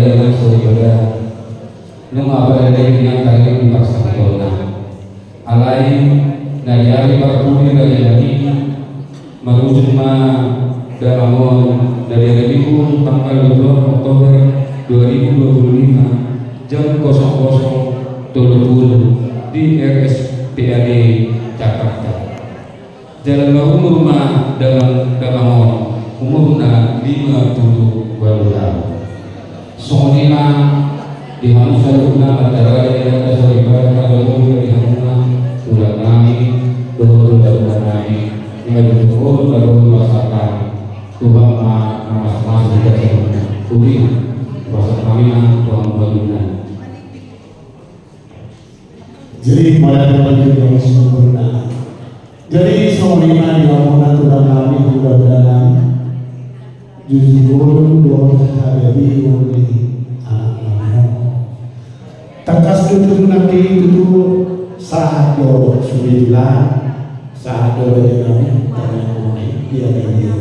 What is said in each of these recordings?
dengan saudara nung apa ada yang kali dipaksa corona alai dari hari pertama dari hari merujuk dalam dari hari Minggu tanggal 2 Oktober 2025 jam 00.30 di RSPAD Jakarta. Jalan umurna dalam umurna 52 tahun. Sonina di Hamzahuna antara yang terlibat pada umur di Hamzah sudah kami turun kami dengan turun lalu merasakan Tuhan nama juga Tuhan bahasa kami Tuhan bangunan. Jadi mulai dari yang sempurna. Jadi semuanya dilakukan Tuhan kami mudah-mudahan jujur doa hari ini takas itu nanti itu saat do sudah saat do dengan dia ini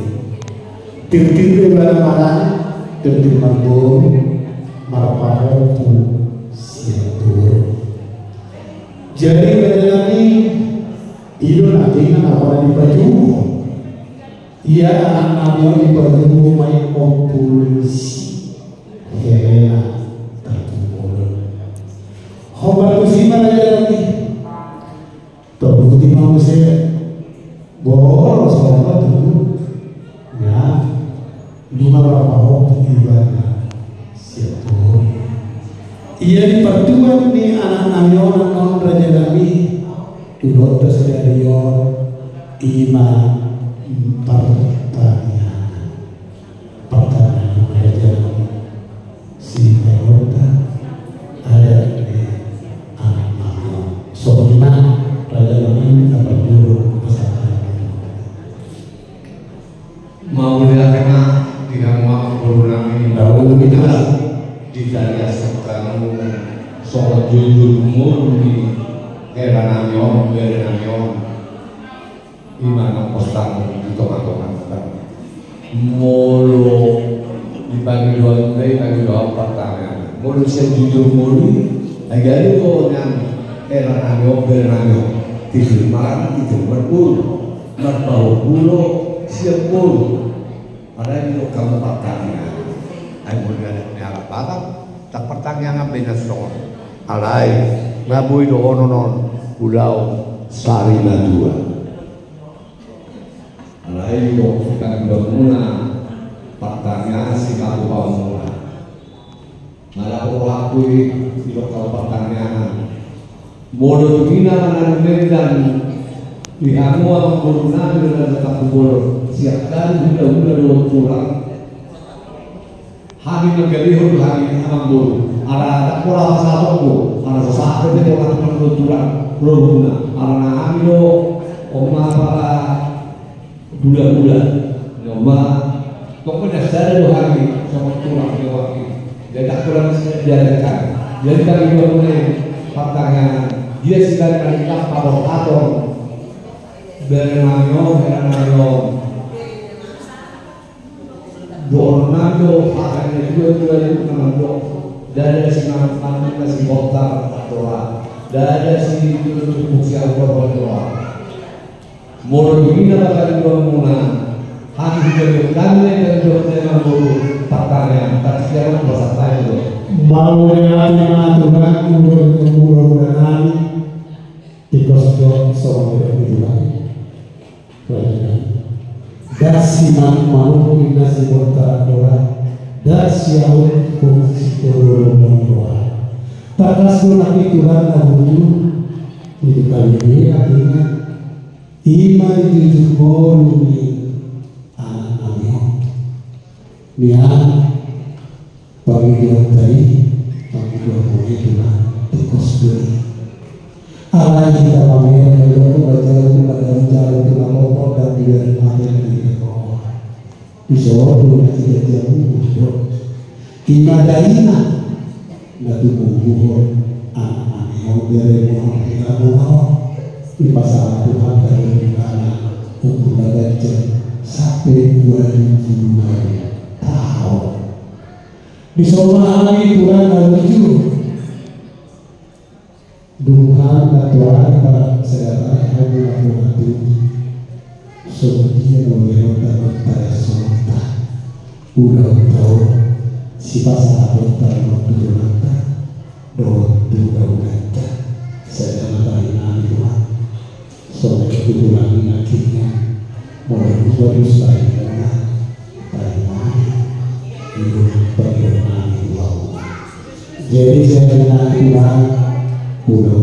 tirtir barang-barang tirtir marbun marpaho tu siatur jadi pada ini itu nanti apa di baju ia anak-anaknya di baju main kompulsi kena Hobat kusima aja lagi. Tuh bukti mau saya boros sama tuh. Ya, lima berapa hobi ibadah. Siapa? Ia di pertuan nih anak-anak orang non raja Nabi. Dulu terus dari iman pertanyaan raja Nabi. Si Ayota ada soalnya raja Nabi apa dulu pesantren mau dilakukan tidak mau berulangi dahulu kita di dalam sekarang soal jujur murni herananyo gimana postan di tengah-tengah mulu dibagi dua pertanyaan mulu saya jujur murni agar itu yang Erananyo tidur malam tidur berbau bulu siap bulu ada itu kamu pertanyaan ayo mulai nyala batam tak pertanyaan benar soal alai ngabui do non pulau Sari Madura alai do kita bermula pertanyaan si kamu pamula malah waktu di lokal pertanyaan Molo bina menarik dan dihamu orang corona dengan tetap kubur siapkan udah dua pulang hari negeri hulu hari amang bulu ada pola masalah bu ada sesuatu itu orang penuturan corona karena amilo oma para bulan nyoba pokoknya dasar dua hari sama tulang lewat jadi tak kurang diadakan jadi kami mulai pertanyaan dia sedang melihat provokator Bernardo Dornado akhirnya dua itu nama dari senang kami masih botar doa dari si bukti alkohol doa mulu begini akan bermula hati juga kami dan juga mulu pertanyaan tak siapa bahasa itu mau dengan aturan mudah-mudahan dikosong soal itu lagi. Dasi mau nasi botak doa, dasi awet fungsi kolom doa. Takas nanti Tuhan dahulu di kali ini artinya iman jujur bolumi anak-anaknya. Niat bagi dua tadi, bagi dua mungkin Tuhan tikos beri. Allah kita pamer kalau baca jalan Tuhan pokok dan biar makin di bawah. Di Jawa punya tiga jauh. Imadaina natu bubuh anak-anak dari kita buah di pasar Tuhan dari negara untuk belajar sampai 2002 tahun. Disomali Tuhan menuju Tuhan Tuhan para sejarah Abu Hati seperti yang mengenai pada sonta udah tahu sifat sahabat terlalu durata doa durata saya mengatakan Tuhan soal kebetulan akhirnya mulai berus tayang hidup bagaimana Tuhan. Jadi saya menanti Tuhan udah